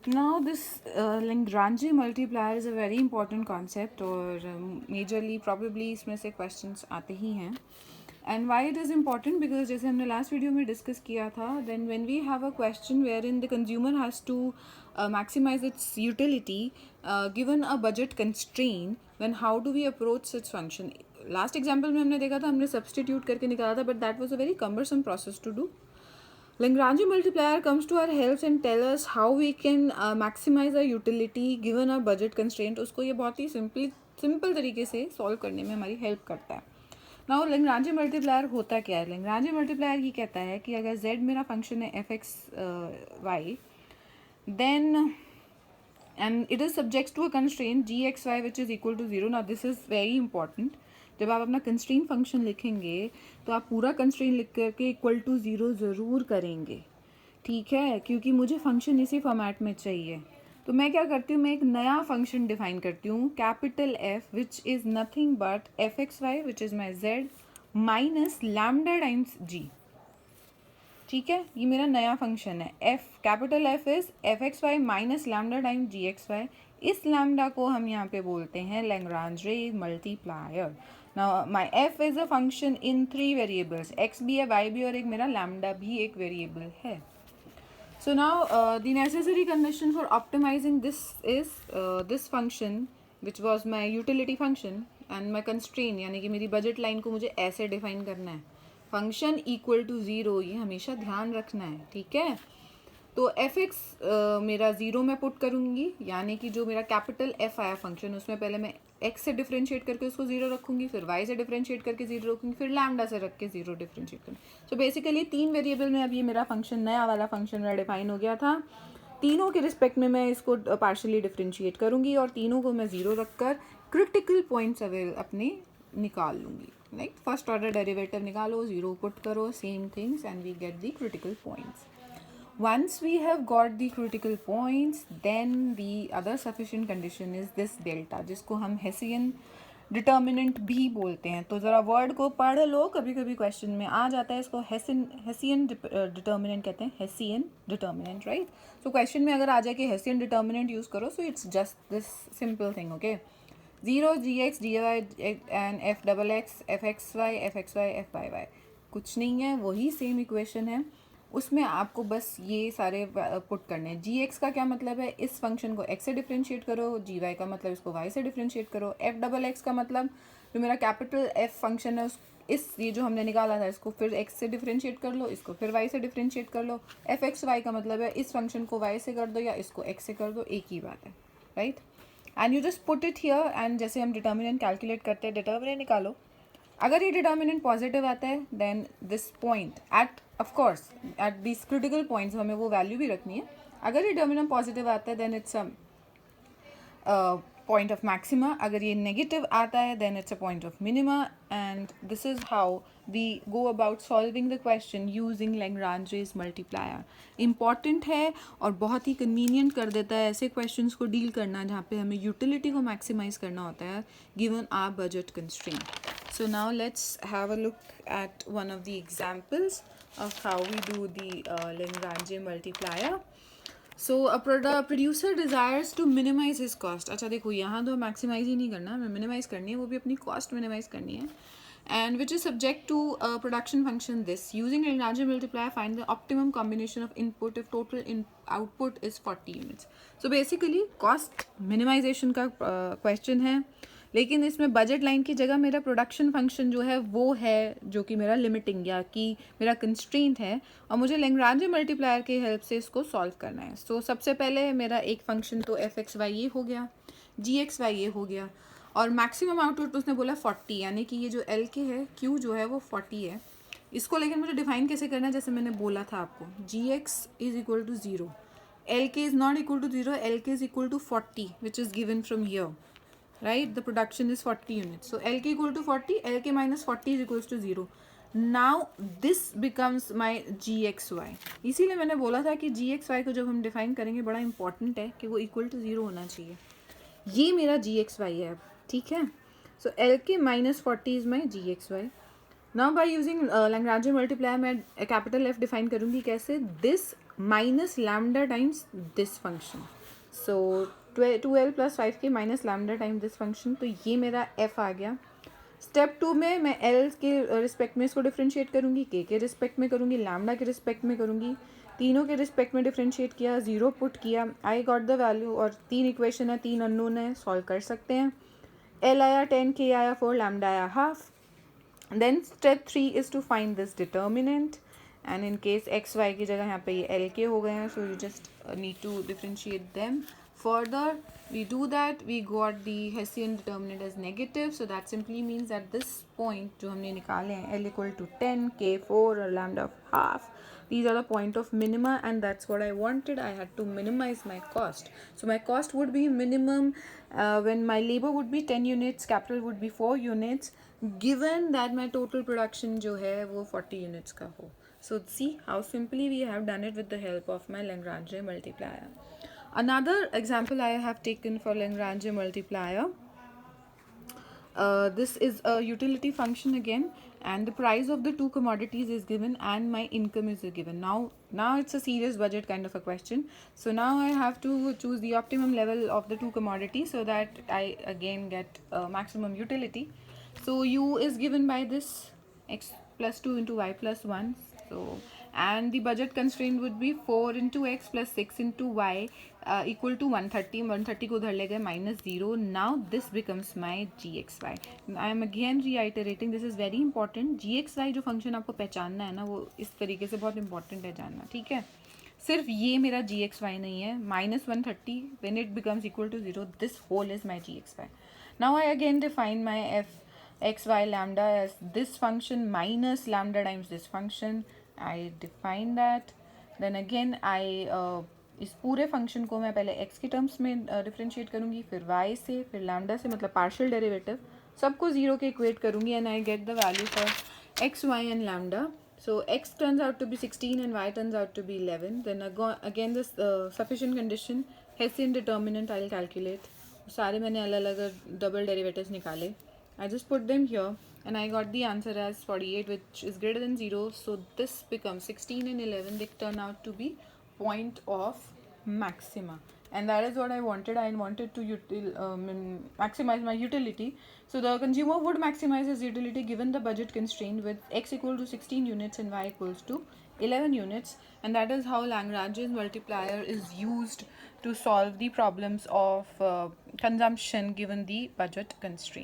Now this Lagrange multiplier is a very important concept और majorly probably इसमें से questions आते ही हैं. And why it is important? Because जैसे हमने last video में discuss किया था, then when we have a question wherein the consumer has to maximize its utility given a budget constraint, then how do we approach such function? Last example में हमने देखा था, हमने substitute करके निकाला था, but that was a very cumbersome process to do. Lagrange multiplier comes to our help and tell us how we can maximize our utility given a budget constraint. उसको ये बहुत ही सिंपल तरीके से सॉल्व करने में हमारी हेल्प करता है. नाउ Lagrange multiplier होता क्या है? Lagrange multiplier ये कहता है कि अगर z मेरा फंक्शन है fx y, then and it is subject to a constraint gxy which is equal to 0. Now this is very important. जब आप अपना कंस्ट्रेंट फंक्शन लिखेंगे तो आप पूरा कंस्ट्रेंट लिख करके इक्वल टू 0 ज़रूर करेंगे, ठीक है, क्योंकि मुझे फंक्शन इसी फॉर्मेट में चाहिए. तो मैं क्या करती हूँ, मैं एक नया फंक्शन डिफाइन करती हूँ, capital F which is nothing but F X Y which is my Z minus lambda times G. ठीक है, ये मेरा नया फंक्शन है. F capital F is F X Y minus lambda times G X Y. इस lambda को हम यहाँ पे बोलते हैं Lagrange multiplier. Now my F is a function इन 3 वेरिएबल्स, एक्स भी है, वाई भी, और एक मेरा लैम्डा भी एक वेरिएबल है. So now the necessary condition for optimizing this is this function which was my utility function and my constraint, यानी कि मेरी बजट लाइन को मुझे ऐसे डिफाइन करना है, फंक्शन इक्वल टू 0, ये हमेशा ध्यान रखना है, ठीक है. तो एफ एक्स मेरा 0 में पुट करूँगी, यानी कि जो मेरा कैपिटल एफ आया फंक्शन उसमें पहले मैं एक्स से डिफ्रेंशिएट करके उसको 0 रखूँगी, फिर वाई से डिफ्रेंशिएट करके 0 रखूँगी, फिर लैम्डा से रख के 0 डिफ्रेंशिएट करूँगी. सो बेसिकली 3 वेरिएबल में अब ये मेरा फंक्शन, नया वाला फंक्शन मेरा डिफाइन हो गया था. तीनों के रिस्पेक्ट में मैं इसको पार्शली डिफ्रेंशिएट करूँगी और तीनों को मैं 0 रख कर क्रिटिकल पॉइंट्स अपने निकाल लूँगी. लाइक फर्स्ट ऑर्डर डेरिवेटिव निकालो, 0 पुट करो, same things, and we get the critical points. Once we have got the critical points, then the other sufficient condition is this delta, जिसको हम Hessian determinant भी बोलते हैं. तो ज़रा वर्ड को पढ़ लो, कभी कभी क्वेश्चन में आ जाता है. इसको Hessian determinant कहते हैं, Hessian determinant, right? So question में अगर आ जाए कि Hessian determinant यूज़ करो, so it's just this simple thing, okay? 0 gx dy and f double x f x y f x y f y y, कुछ नहीं है, वही सेम इक्वेशन है. उसमें आपको बस ये सारे पुट करने हैं. जी एक्स का क्या मतलब है, इस फंक्शन को एक्स से डिफ्रेंशिएट करो, जी वाई का मतलब इसको वाई से डिफ्रेंशिएट करो, एफ डबल एक्स का मतलब जो मेरा कैपिटल एफ फंक्शन है उस इस ये जो हमने निकाला था इसको फिर एक्स से डिफ्रेंशिएट कर लो, इसको फिर वाई से डिफ्रेंशिएट कर लो. एफ एक्स वाई का मतलब है इस फंक्शन को वाई से कर दो या इसको एक्स से कर दो, एक ही बात है, right. And you just put it here, and जैसे हम डिटर्मिनेंट कैलकुलेट करते हैं, डिटर्मिनेंट निकालो. अगर ये डिटर्मिनेंट पॉजिटिव आता है then this point at of course at this critical points हमें वो वैल्यू भी रखनी है. अगर ये डिटर्मिनेंट पॉजिटिव आता है then it's a point of maxima. अगर ये नेगेटिव आता है then it's a point of minima. And this is how we go about solving the question using Lagrange's multiplier. Important है और बहुत ही कन्वीनियंट कर देता है ऐसे क्वेश्चंस को डील करना जहाँ पे हमें यूटिलिटी को मैक्सिमाइज करना होता है given our budget constraint. So now let's have a look at one of the examples of how we do the Lagrange multiplier. So a producer desires to minimize his cost. अच्छा देखो, यहाँ तो maximize ही नहीं करना, हमें minimize करनी है, वो भी अपनी cost minimize करनी है. And which is subject to a production function this. Using Lagrange multiplier, find the optimum combination of input if total output is 40 units. So basically cost minimization का question है, लेकिन इसमें बजट लाइन की जगह मेरा production function जो है वो है जो कि मेरा लिमिटिंग या कि मेरा कंस्ट्रेंट है, और मुझे Lagrange मल्टीप्लायर की हेल्प से इसको सॉल्व करना है. सो सबसे पहले मेरा एक फंक्शन तो एफ एक्स वाई ये हो गया, जी एक्स वाई ये हो गया, और मैक्सिमम आउटपुट उसने बोला 40, यानी कि ये जो एल के है क्यू जो है वो 40 है. इसको लेकिन मुझे डिफाइन कैसे करना है, जैसे मैंने बोला था आपको, G X is equal to 0, L K is not equal to 0, L K is equal to 40 which is given from here, right? The production is 40 units. So LK equal to 40, LK minus 40 is equals to 0. Now this becomes my GXY. इसीलिए मैंने बोला था कि GXY को जब हम define करेंगे बड़ा इंपॉर्टेंट है कि वो इक्वल टू 0 होना चाहिए. ये मेरा GXY है अब, ठीक है. So LK minus 40 is my GXY. Now by using Lagrange multiplier मैं कैपिटल F डिफाइन करूँगी कैसे, this minus lambda times this function. So 12 plus 5k minus lambda times this function. तो ये मेरा f आ गया. स्टेप 2 में मैं एल के रिस्पेक्ट में इसको डिफ्रेंशिएट करूँगी, के रिस्पेक्ट में करूँगी, लैम्डा के रिस्पेक्ट में करूँगी, तीनों के रिस्पेक्ट में डिफ्रेंशिएट किया, ज़ीरो पुट किया, आई गॉट द वैल्यू. और 3 इक्वेशन है, 3 अननोन है, सॉल्व कर सकते हैं. एल आया 10, के आया 4, लैम्डा आया half. Then step 3 is to find this determinant, and in case X Y की जगह यहाँ पे ये एल के हो गए हैं, so you just need to differentiate them. Further, we do that, we got the Hessian determinant as negative, so that simply means that this point जो हमने निकाले हैं L equal to 10, K 4 और lambda half, these are the point of minima, and that's what I wanted. I had to minimize my cost. So my cost would be minimum when my labor would be 10 units, capital would be 4 units, given that my total production जो है वो 40 units का हो. So see how simply we have done it with the help of my Lagrange multiplier. Another example I have taken for Lagrange multiplier. This is a utility function again, and the price of the two commodities is given and my income is given. Now it's a serious budget kind of a question. So now I have to choose the optimum level of the two commodities so that I again get maximum utility. So u is given by this x plus 2 into y plus 1. So and the budget constraint would be 4 into x plus 6 into y equal to 130. 130 को उधर ले गए minus 0. Now this becomes my gxy. I am again reiterating, this is very important. gxy जो function आपको पहचानना है ना, वो इस तरीके से बहुत important है जानना, ठीक है. सिर्फ ये मेरा gxy नहीं है. minus 130 when it becomes equal to 0, this whole is my gxy. Now I again define my f x y lambda as this function minus lambda times this function. I define that. Then again I इस पूरे function को मैं पहले x के terms में differentiate करूँगी, फिर y से, फिर लैम्डा से, मतलब पार्शियल डेरिवेटिव, सबको ज़ीरो के इक्वेट करूँगी, and I get the value for x, y and lambda. So x turns out to be 16 and y turns out to be 11. Then again this sufficient condition, Hessian determinant I'll calculate. सारे मैंने अलग अलग double derivatives निकाले. I just put them here and I got the answer as 48, which is greater than 0. So this becomes 16 and 11. They turn out to be point of maxima, and that is what I wanted. I wanted to maximize my utility. So the consumer would maximize his utility given the budget constraint with x equal to 16 units and y equals to 11 units, and that is how Lagrange's multiplier is used to solve the problems of consumption given the budget constraint.